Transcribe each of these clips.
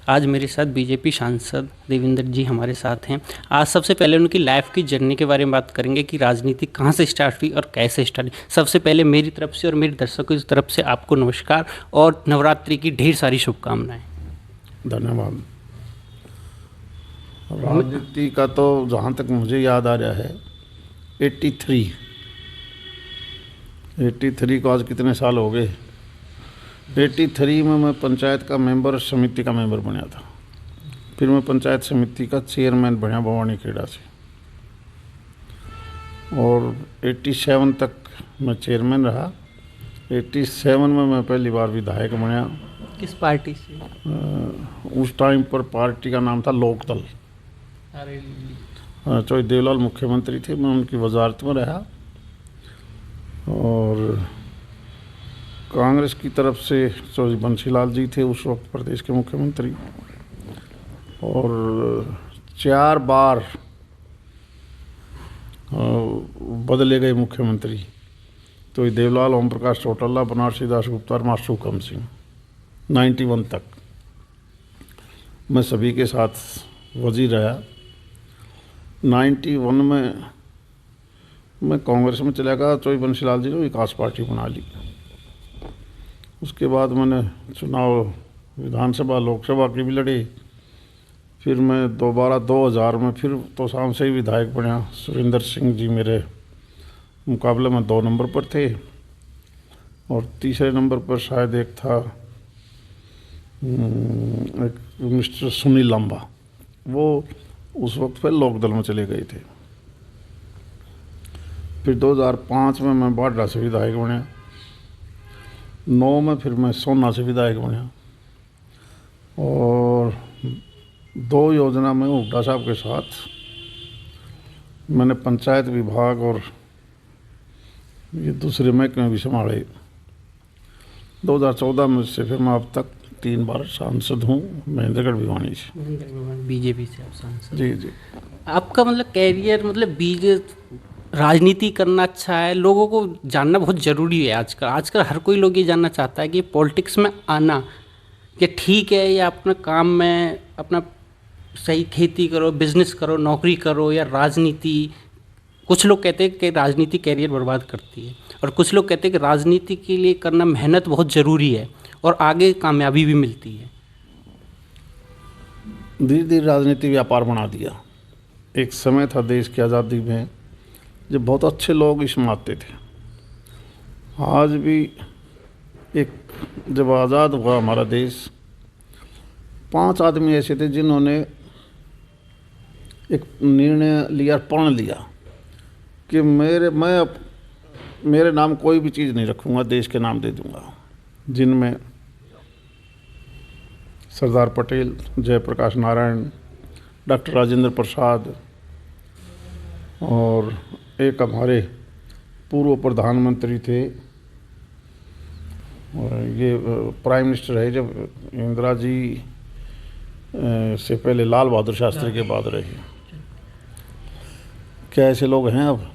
आज मेरे साथ बीजेपी सांसद देवेंद्र जी हमारे साथ हैं। आज सबसे पहले उनकी लाइफ की जर्नी के बारे में बात करेंगे कि राजनीति कहाँ से स्टार्ट हुई और कैसे स्टार्ट हुई। सबसे पहले मेरी तरफ से और मेरे दर्शकों की तरफ से आपको नमस्कार और नवरात्रि की ढेर सारी शुभकामनाएं। धन्यवाद। राजनीति का तो जहाँ तक मुझे याद आ रहा है 83 को आज कितने साल हो गए। 83 में मैं पंचायत का मेंबर, समिति का मेंबर बना था। फिर मैं पंचायत समिति का चेयरमैन बना भवानी खेड़ा से, और 87 तक मैं चेयरमैन रहा। 87 में मैं पहली बार विधायक बना। किस पार्टी से? उस टाइम पर पार्टी का नाम था लोकदल। चौधरी देवलाल मुख्यमंत्री थे, मैं उनकी वजारत में रहा। और कांग्रेस की तरफ से चौधरी बंशीलाल जी थे उस वक्त प्रदेश के मुख्यमंत्री, और 4 बार बदले गए मुख्यमंत्री। तो देवलाल, ओम प्रकाश चौटाला, बनारसी दास गुप्ता और मास्टर हुकम सिंह। 91 तक मैं सभी के साथ वजीर रहा। 91 में मैं कांग्रेस में चला गया। चौधरी बंशीलाल जी ने विकास पार्टी बना ली। उसके बाद मैंने चुनाव विधानसभा लोकसभा की भी लड़ी। फिर मैं दोबारा 2000 में फिर तो शाम से ही विधायक बना। सुरेंद्र सिंह जी मेरे मुकाबले में 2 नंबर पर थे, और तीसरे नंबर पर शायद एक था एक मिस्टर सुनील लंबा। वो उस वक्त फिर लोकदल में चले गए थे। फिर 2005 में मैं बाडा से विधायक बना। 9 में फिर मैं सोना से विधायक बना, और 2 योजना में हुड्डा साहब के साथ मैंने पंचायत विभाग और ये दूसरे महकमे भी संभाले। 2014 में से फिर मैं अब तक 3 बार सांसद हूँ, महेंद्रगढ़ भिवानी से। बीजेपी से आप सांसद? जी जी। आपका मतलब कैरियर, मतलब राजनीति करना अच्छा है, लोगों को जानना बहुत ज़रूरी है। आजकल हर कोई लोग ये जानना चाहता है कि पॉलिटिक्स में आना कि ठीक है, या अपना काम में अपना सही खेती करो, बिजनेस करो, नौकरी करो, या राजनीति। कुछ लोग कहते हैं कि राजनीति कैरियर बर्बाद करती है, और कुछ लोग कहते हैं कि राजनीति के लिए करना मेहनत बहुत ज़रूरी है और आगे कामयाबी भी मिलती है। धीरे धीरे राजनीति व्यापार बना दिया। एक समय था देश की आज़ादी में जब बहुत अच्छे लोग इसमें आते थे। आज भी जब आज़ाद हुआ हमारा देश, 5 आदमी ऐसे थे जिन्होंने एक निर्णय लिया, प्रण लिया कि मेरे नाम कोई भी चीज़ नहीं रखूँगा, देश के नाम दे दूँगा। जिनमें सरदार पटेल, जयप्रकाश नारायण, डॉक्टर राजेंद्र प्रसाद, और एक हमारे पूर्व प्रधानमंत्री थे, और ये प्राइम मिनिस्टर है जब इंदिरा जी से पहले लाल बहादुर शास्त्री के बाद रहे। क्या ऐसे लोग हैं? अब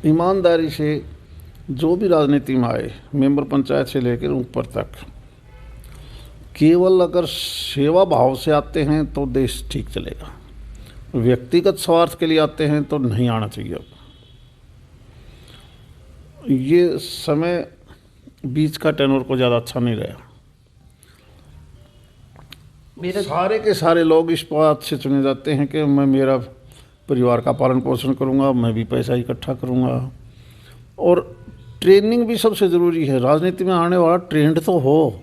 ईमानदारी से जो भी राजनीति में आए, मेंबर पंचायत से लेकर ऊपर तक, केवल अगर सेवा भाव से आते हैं तो देश ठीक चलेगा। व्यक्तिगत स्वार्थ के लिए आते हैं तो नहीं आना चाहिए। अब ये समय बीच का टेनोर को ज़्यादा अच्छा नहीं रहा। सारे के सारे लोग इस बात से चुने जाते हैं कि मैं मेरा परिवार का पालन पोषण करूंगा, मैं भी पैसा इकट्ठा करूंगा। और ट्रेनिंग भी सबसे ज़रूरी है। राजनीति में आने वाला ट्रेंड तो हो,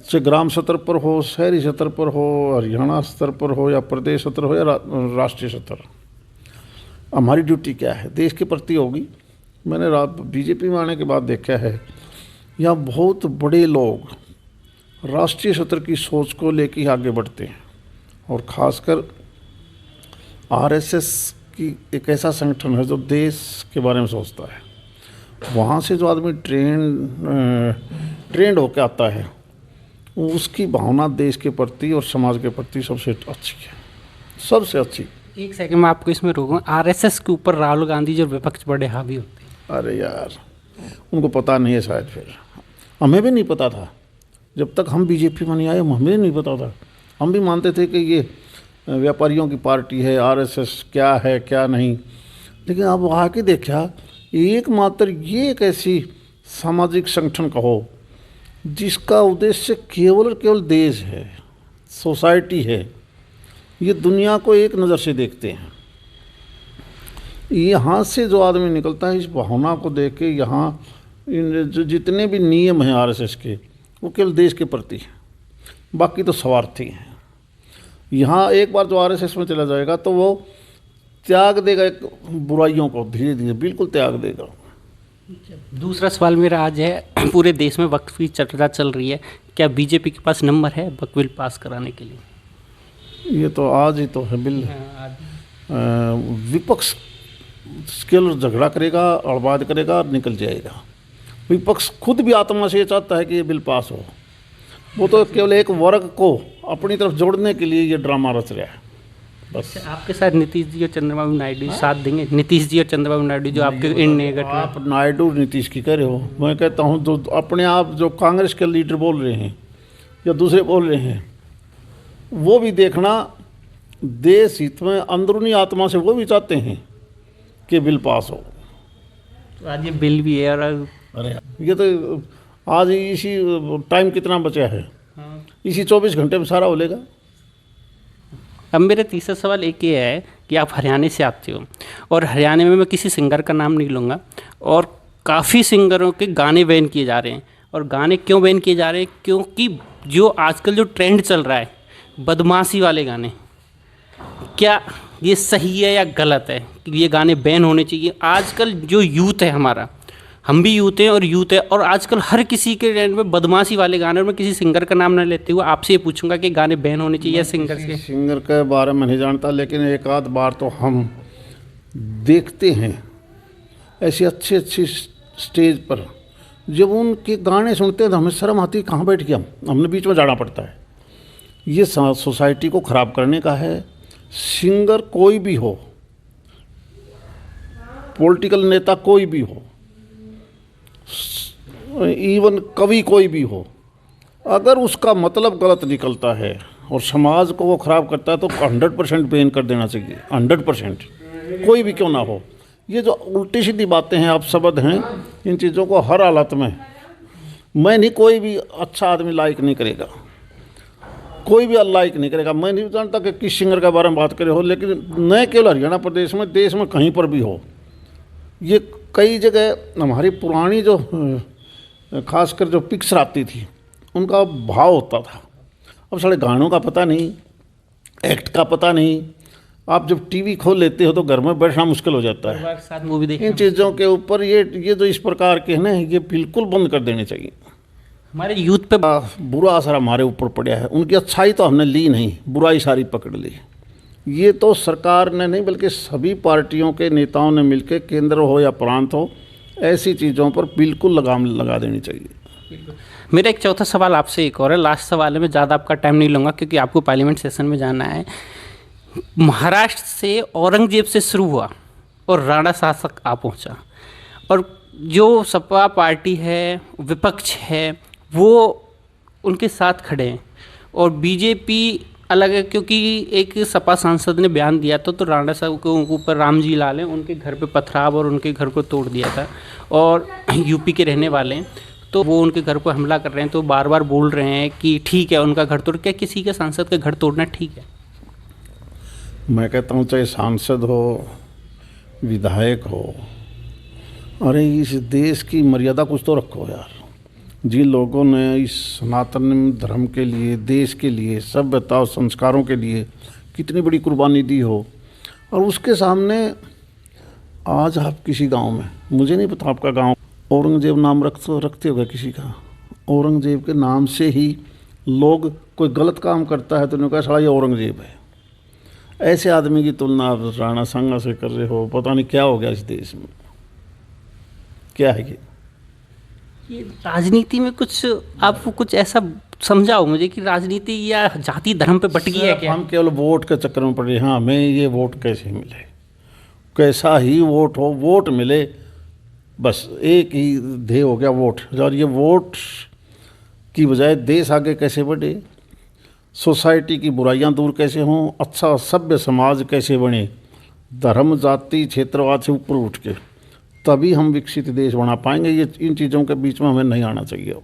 चाहे ग्राम स्तर पर हो, शहरी स्तर पर हो, हरियाणा स्तर पर हो, या प्रदेश स्तर हो, या राष्ट्रीय स्तर। हमारी ड्यूटी क्या है? देश के प्रति होगी। मैंने बीजेपी में आने के बाद देखा है, यहाँ बहुत बड़े लोग राष्ट्रीय स्तर की सोच को लेकर आगे बढ़ते हैं, और ख़ासकर आरएसएस की एक ऐसा संगठन है जो देश के बारे में सोचता है। वहाँ से जो आदमी ट्रेंड होकर आता है, उसकी भावना देश के प्रति और समाज के प्रति सबसे अच्छी है, सबसे अच्छी। एक सेकंड में आपको इसमें रोकूंगा। आरएसएस के ऊपर राहुल गांधी जो विपक्ष बड़े हावी होते हैं। अरे यार, उनको पता नहीं है शायद, फिर हमें भी नहीं पता था जब तक हम बीजेपी में नहीं आए हमें नहीं पता था। हम भी मानते थे कि ये व्यापारियों की पार्टी है, आरएसएस क्या है क्या नहीं, लेकिन अब आके देखा एकमात्र ये एक ऐसी सामाजिक संगठन कहो जिसका उद्देश्य केवल और केवल देश है, सोसाइटी है। ये दुनिया को एक नज़र से देखते हैं। यहाँ से जो आदमी निकलता है इस भावना को देख के, यहाँ इन जो जितने भी नियम हैं आरएसएस के वो केवल देश के प्रति हैं, बाकी तो स्वार्थी हैं। यहाँ एक बार जो आरएसएस में चला जाएगा तो वो त्याग देगा एक बुराइयों को, धीरे धीरे बिल्कुल त्याग देगा। दूसरा सवाल मेरा आज है, पूरे देश में वक्फ की चर्चा चल रही है, क्या बीजेपी के पास नंबर है वक्फ बिल पास कराने के लिए? ये तो आज ही तो है बिल। विपक्ष केवल झगड़ा करेगा, अड़बाद करेगा, निकल जाएगा। विपक्ष खुद भी आत्मा से ये चाहता है कि ये बिल पास हो, वो तो केवल एक वर्ग को अपनी तरफ जोड़ने के लिए ये ड्रामा रच रहा है बस। आपके साथ नीतीश जी और चंद्रबाबू नायडू साथ देंगे? नीतीश जी और चंद्रबाबू नायडू जो आपके इंडिया गठबंधन। आप नायडू नीतीश की कह रहे हो, मैं कहता हूँ जो अपने आप जो कांग्रेस के लीडर बोल रहे हैं या दूसरे बोल रहे हैं, वो भी देखना देश हित में अंदरूनी आत्मा से वो भी चाहते हैं कि बिल पास हो। तो आज ये बिल भी है। और अरे ये तो आज इसी टाइम कितना बचा है, इसी 24 घंटे में सारा हो लेगा। अब मेरा तीसरा सवाल एक ये है कि आप हरियाणा से आते हो, और हरियाणा में मैं किसी सिंगर का नाम नहीं लूँगा, और काफ़ी सिंगरों के गाने बैन किए जा रहे हैं। और गाने क्यों बैन किए जा रहे हैं? क्योंकि जो आजकल जो ट्रेंड चल रहा है बदमाशी वाले गाने, क्या ये सही है या गलत है कि ये गाने बैन होने चाहिए? आजकल जो यूथ है हमारा, हम भी यूथ हैं और यूथ है, और आजकल हर किसी के ट्रेंड में बदमाशी वाले गाने, और मैं किसी सिंगर का नाम ना लेते हुए आपसे ये पूछूंगा कि गाने बैन होने चाहिए सिंगर के? सिंगर के बारे में नहीं जानता, लेकिन एक आध बार तो हम देखते हैं ऐसी अच्छी अच्छी स्टेज पर, जब उनके गाने सुनते हैं तो हमें शर्म आती है, कहाँ बैठ गया हमने बीच में जाना पड़ता है। ये सोसाइटी को ख़राब करने का है। सिंगर कोई भी हो, पॉलिटिकल नेता कोई भी हो, इवन कवि कोई भी हो, अगर उसका मतलब गलत निकलता है और समाज को वो ख़राब करता है तो 100% बैन कर देना चाहिए। 100% कोई भी क्यों ना हो। ये जो उल्टी सीधी बातें हैं, आप शब्द हैं, इन चीज़ों को हर हालत में मैं नहीं, कोई भी अच्छा आदमी लाइक नहीं करेगा, कोई भी लाइक नहीं करेगा। मैं नहीं जानता कि किस सिंगर के बारे में बात करे हो, लेकिन न केवल हरियाणा प्रदेश में, देश में कहीं पर भी हो, ये कई जगह हमारी पुरानी जो खासकर जो पिक्चर आती थी उनका भाव होता था। अब सारे गानों का पता नहीं, एक्ट का पता नहीं। आप जब टीवी खोल लेते हो तो घर में बैठना मुश्किल हो जाता है। साथ मूवी देखना। इन चीज़ों के ऊपर ये जो इस प्रकार के हैं ना, ये बिल्कुल बंद कर देने चाहिए। हमारे यूथ पे बुरा असर हमारे ऊपर पड़ा है। उनकी अच्छाई तो हमने ली नहीं, बुराई सारी पकड़ ली। ये तो सरकार ने नहीं बल्कि सभी पार्टियों के नेताओं ने मिलकर, केंद्र हो या प्रांत हो, ऐसी चीज़ों पर बिल्कुल लगाम लगा देनी चाहिए। मेरा एक चौथा सवाल आपसे एक और है, लास्ट सवाल है, मैं ज़्यादा आपका टाइम नहीं लूँगा क्योंकि आपको पार्लियामेंट सेशन में जाना है। महाराष्ट्र से औरंगजेब से शुरू हुआ और राणा शासक आ पहुँचा, और जो सपा पार्टी है, विपक्ष है, वो उनके साथ खड़े हैं, और बीजेपी अलग है। क्योंकि एक सपा सांसद ने बयान दिया था तो राणा साहब के ऊपर रामजी लाल हैं, उनके घर पे पथराव और उनके घर को तोड़ दिया था, और यूपी के रहने वाले हैं, तो वो उनके घर पर हमला कर रहे हैं। तो बार बार बोल रहे हैं कि ठीक है उनका घर तोड़, क्या किसी के सांसद का घर तोड़ना ठीक है? मैं कहता हूँ चाहे सांसद हो, विधायक हो, अरे इस देश की मर्यादा कुछ तो रखो यार। जिन लोगों ने इस सनातन धर्म के लिए, देश के लिए, सभ्यता और संस्कारों के लिए कितनी बड़ी कुर्बानी दी हो, और उसके सामने आज आप किसी गांव में, मुझे नहीं पता आपका गांव औरंगजेब नाम रखते होगा किसी का, औरंगजेब के नाम से ही लोग कोई गलत काम करता है तो उन्होंने कहा साला ये औरंगजेब है। ऐसे आदमी की तुलना आप राणा सांगा से कर रहे हो। पता नहीं क्या हो गया इस देश में, क्या है ये राजनीति में कुछ आप कुछ ऐसा समझाओ मुझे कि राजनीति या जाति धर्म पे बट गई है क्या? हम केवल वोट के चक्कर में पड़े। हाँ, हमें ये वोट कैसे मिले, कैसा ही वोट हो, वोट मिले, बस एक ही ध्येय हो गया वोट। और ये वोट की बजाय देश आगे कैसे बढ़े, सोसाइटी की बुराइयां दूर कैसे हों, अच्छा सभ्य समाज कैसे बने, धर्म जाति क्षेत्रवाद से ऊपर उठ के, तभी हम विकसित देश बना पाएंगे। ये इन चीज़ों के बीच में हमें नहीं आना चाहिए।